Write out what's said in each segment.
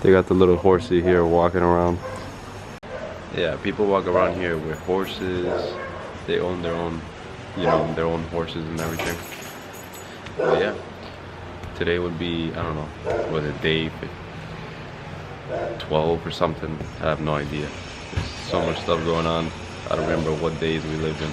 They got the little horsey here walking around. Yeah, people walk around here with horses. They own their own, you know, their own horses and everything. But yeah, today would be, I don't know, was it day 12 or something? I have no idea. There's so much stuff going on. I don't remember what days we live in.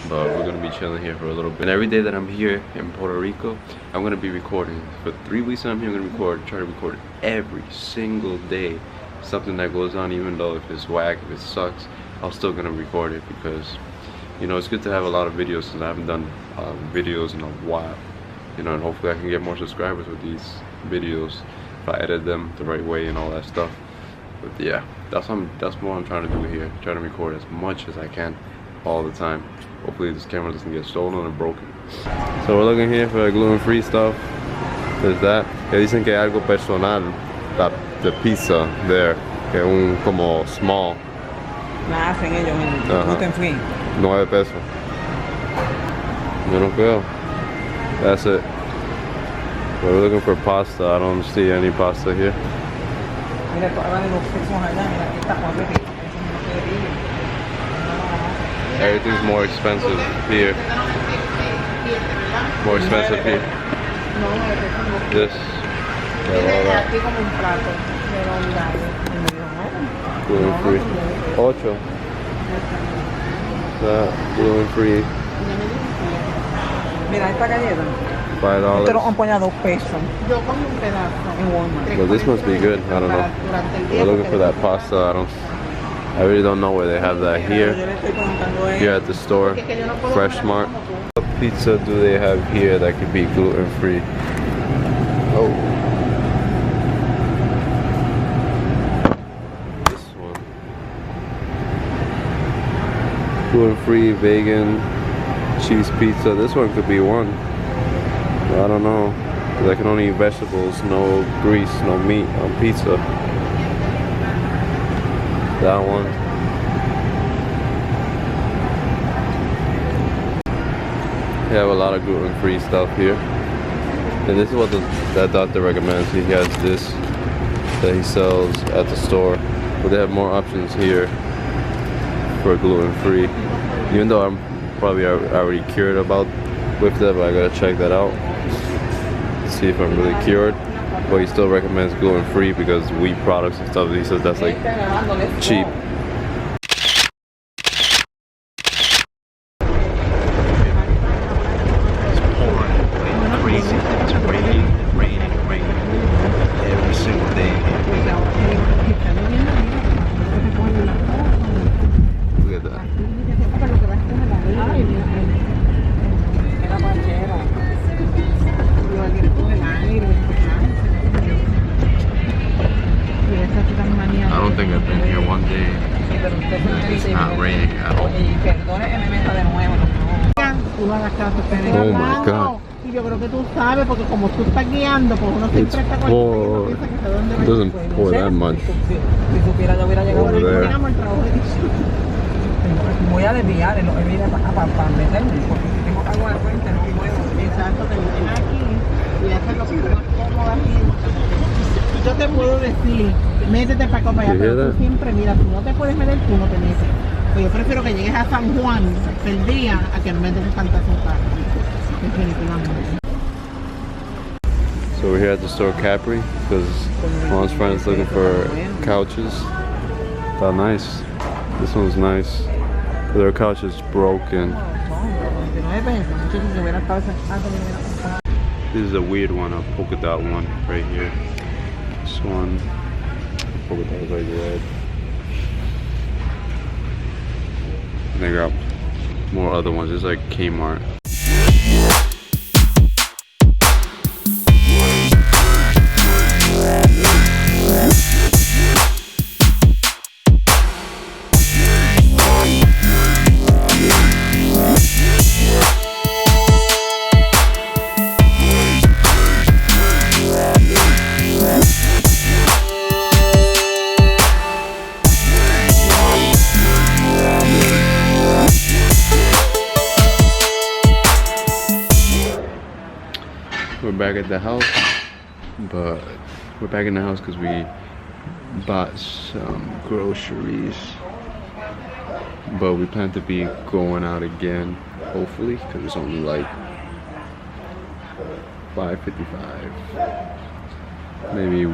But we're gonna be chilling here for a little bit. And every day that I'm here in Puerto Rico, I'm gonna be recording. For 3 weeks that I'm here, I'm gonna try to record every single day. Something that goes on, even though if it's whack, if it sucks, I'm still gonna record it because, you know, it's good to have a lot of videos since I haven't done videos in a while. You know, and hopefully I can get more subscribers with these videos if I edit them the right way and all that stuff. But yeah, that's what I'm trying to do here. Trying to record as much as I can all the time. Hopefully this camera doesn't get stolen or broken. So we're looking here for gluten-free stuff. There's that. Que dicen que hay algo personal. The pizza there. Que es un como small. La hacen ellos en gluten-free. 9 pesos. Yo no creo. That's it. We're looking for pasta. I don't see any pasta here. Mira, vale los pesos allá. Mira, aquí está 4 pesos. Everything's more expensive here. More expensive here. This. Gluten free. 8. That gluten free. Mira esta galleta. $5. Esto lo han puesto a 2 pesos. Yo comí un pedazo en Walmart. Well, this must be good. I don't know. We're looking for that pasta. I really don't know where they have that here. Here at the store, Fresh Mart. What pizza do they have here that could be gluten free? Oh, this one. Gluten free, vegan, cheese pizza. This one could be one. I don't know. Because I can only eat vegetables, no grease, no meat on pizza. That one. They have a lot of gluten-free stuff here. And this is what that doctor recommends. He has this that he sells at the store. But they have more options here for gluten-free. Even though I'm probably already cured with that, but I gotta check that out. See if I'm really cured. But he still recommends gluten-free because wheat products and stuff, he says that's like cheap. It's pouring like crazy. It's raining every single day. Look at that. I don't think I've been here one day. It's not raining at all. Oh my God. Y yo creo que tú sabes, porque como tú estás guiando, pues uno siempre está con el piensa que sé dónde It doesn't pour that much. Si supiera, yo hubiera llegado. Over there. Voy a desviar, mira para meterme, porque si tengo algo de frente no puedo. Exacto, te meten aquí y haces lo que más cómodo aquí. Yo te puedo decir, métete para acá para allá, pero tú siempre, mira, si no te puedes meter, tú no te metes. Pues yo prefiero que llegues a San Juan el día a que no metes tantas cosas. Definitivamente. So we're here at the store Capri because mom's friend's looking for couches. Thought nice. This one's nice. But their couch is broken. This is a weird one, a polka dot one right here. This one, polka dot is like red. And they got more other ones. It's like Kmart. We're back at the house, but we're back in the house because we bought some groceries. But we plan to be going out again, hopefully, because it's only like 5:55. Maybe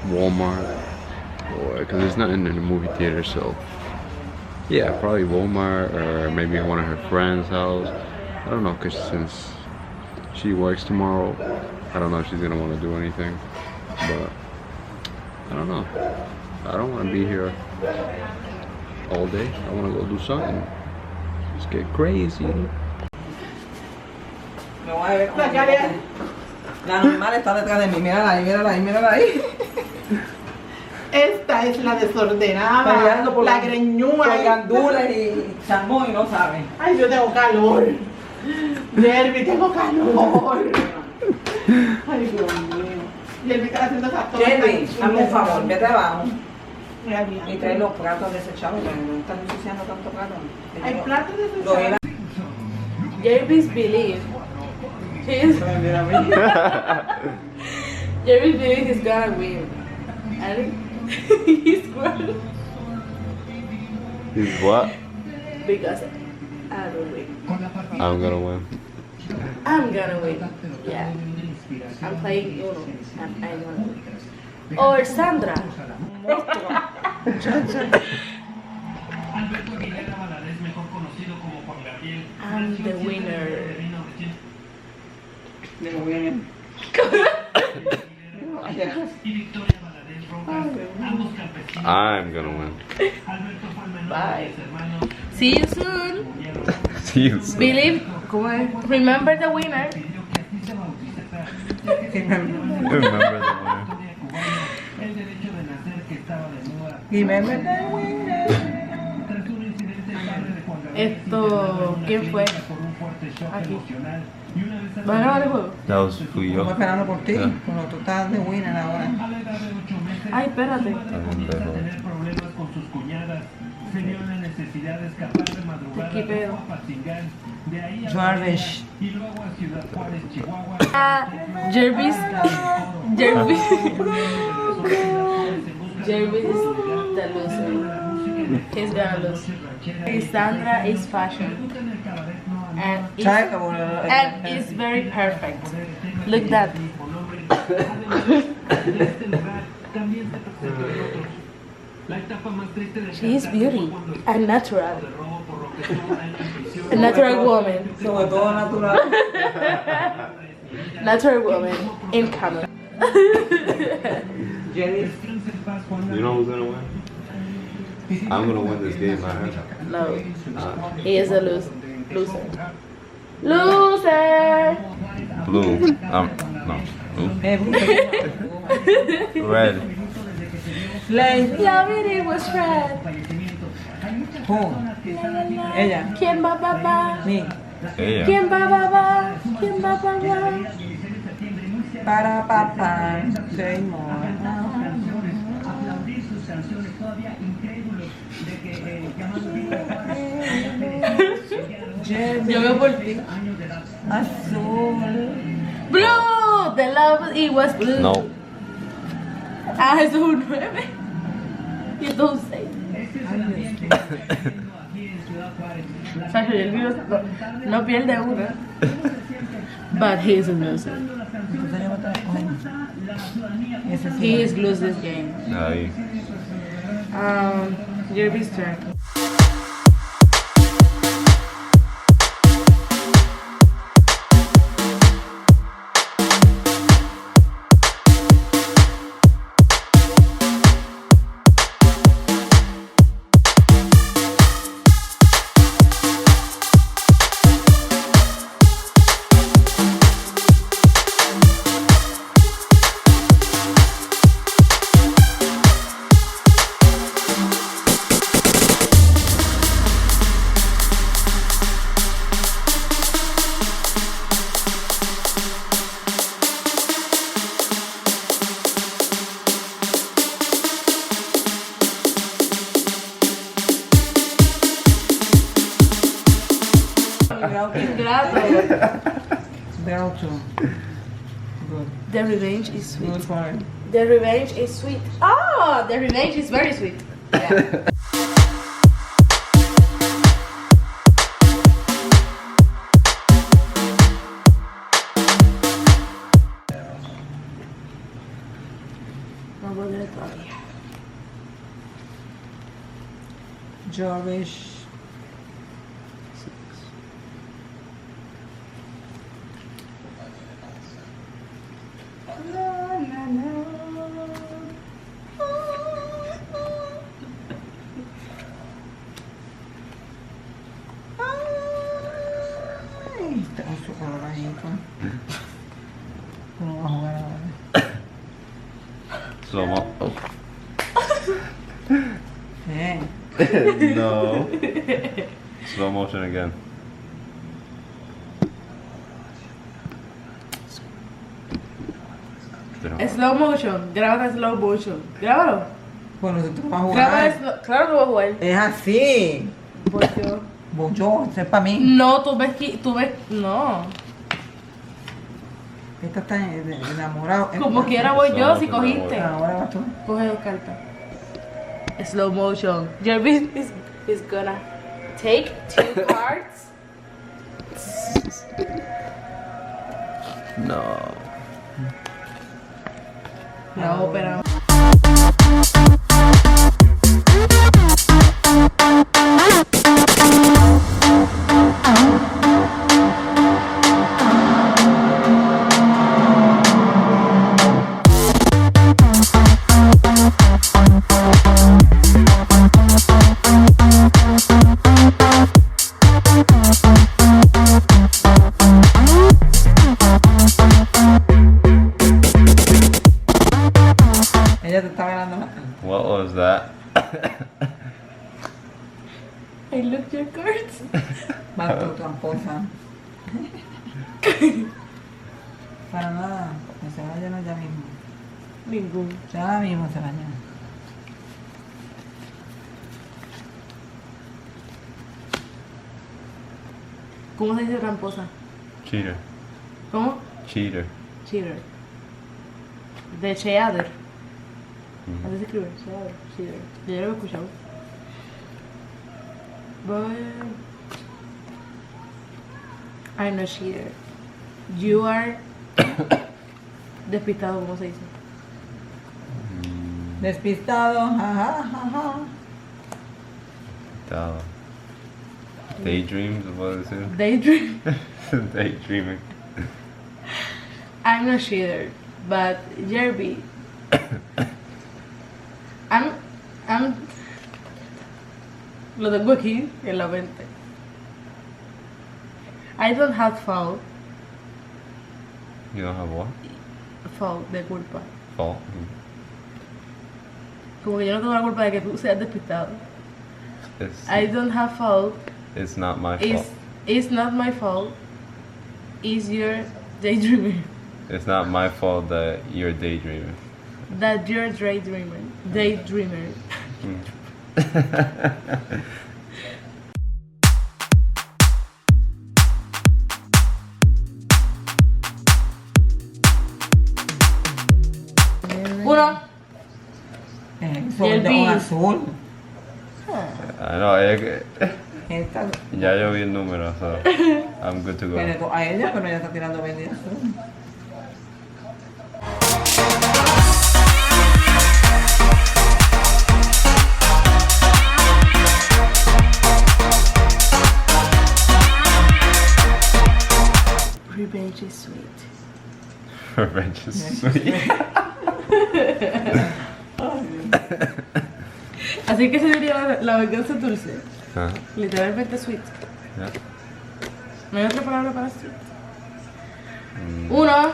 Walmart, or because there's nothing in the movie theater, so yeah, probably Walmart or maybe one of her friends' house. I don't know, because since she works tomorrow, I don't know if she's gonna want to do anything, but I don't know. I don't want to be here all day. I want to go do something. Just get crazy. Me voy a ver cómo la normal está detrás de mí. Mírala ahí, mírala ahí, mírala ahí. Esta es la desordenada, Peleando por la greñúa. Por gandules y chambón y no sabe. Ay, yo tengo calor. Jeremy, tengo calor. Ay, Dios mío. Jeremy está haciendo esas cosas. Jeremy, hazme un favor, vete abajo Mira, mira. y trae los platos desechables, porque no están ensuciando tanto plato. Hay platos de Lo iba Jervis believe he's mira, Jervis believe he's gonna win. And he's gonna He's what? because I don't win. I'm gonna win. I'm gonna win. Yeah. I'm playing Uno and I'm gonna win. Or Sandra. I'm the winner. Digo bien. I'm gonna win. Bye. See you soon. See you soon. Believe. Remember the winner. Remember the winner. Remember that winner. Esto, ¿quién fue? Aquí. ¿Van a grabar el juego? That was fui yo. Estamos esperando por ti, como tú estás de winner ahora. Ay, espérate. Qué pedo. Jarvis. Jervis. Jervis. Jervis is the loser. He's gonna lose. Sandra is fashion. And it's very perfect. Look that. She is beauty and natural. A natural woman. Sobre todo natural. Natural woman in camera. Jerry. You know who's gonna win? I'm gonna win this game, man. No, he is a loser. Loser. Blue. No. Blue. Red. Love it was red. Who? Ella. ¿Quién va, va, va? Me. Ella. ¿Quién va, va, va? ¿Quién va, va, va? Para papá. Say more. Yo veo por ti. Azul. Blue. The love it was blue. No. Ah, eso es un 9. Y esto es un 6. Sacho, y el virus no pierde una. But he is a loser. He is lose this game. Ahí. Jervis turn. Groucho. Good. The revenge is sweet. Good for her. The revenge is sweet. Oh, the revenge is very sweet. Yeah. No voy a leer todavía. George. Ay, tengo su color ahí. ¿Cómo va a jugar ahora? Slow mo. Oh. No. Slow motion again. Slow motion. Graba en slow motion. Grábalo. Bueno, si tú vas a Graba jugar. claro que voy a jugar. Es así. Voy yo. Yo, eso es para mí. No, tú ves que. No. Esta está enamorado. Como quiera voy yo si cogiste. Ahora vas tú. Coge dos cartas. Slow motion. Jervis is gonna take 2 cards. No. La ópera. Ella te está ganando. What was that? I looked your cards. Vas tú, tramposa. Para nada. Que se vayan ya mismo. Ningún. Ya mismo se vayan. ¿Cómo se dice tramposa? Cheater. ¿Cómo? Cheater. Cheater. De cheater. Mhm. Así se escribe. Cheater. Cheater. Yo ya lo he escuchado. But I'm not cheater. You are despistado, ¿cómo se dice? Despistado. Jajajaja. Daydreams, what is it? Daydream. Daydreaming. I'm not cheater, but Jerby. I'm lo tengo aquí en la mente. I don't have fault. You don't have what? Fault de culpa. Fault? Como que yo no tengo la culpa de que tú seas despistado. It's, I don't have fault. it's not my fault. It's not my fault. It's your daydreaming. It's not my fault that you're daydreaming. That you're daydreamer. Daydreamer. Uno. Sol de un bis. azul. I know, Esta. ya yo vi el número, so I'm good to go. Tiene a ella, pero ella está tirando 20 azul. Revenge is sweet. Revenge is sweet. Así que se diría la venganza dulce. Huh? Literalmente sweet. Yeah. ¿No hay otra palabra para sweet? Uno.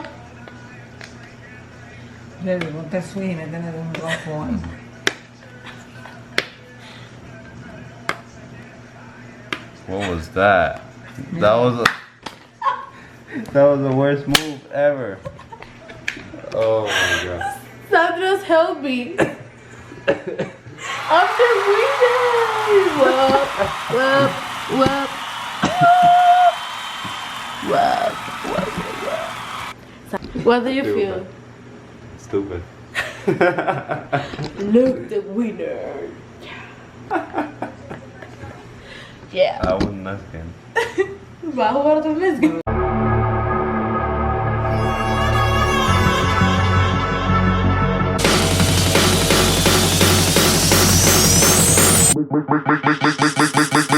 Le digo, te sweet y métele de un rojo ahí. What was that? That was the worst move ever. Oh my god. Sandra's help me. After winning. Whoop, whoop, whoop. Whoop, whoop, whoop. What do you feel? Stupid. Look the winner. Yeah. I wouldn't ask him. Va a jugar otra vez. Make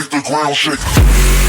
the ground shake.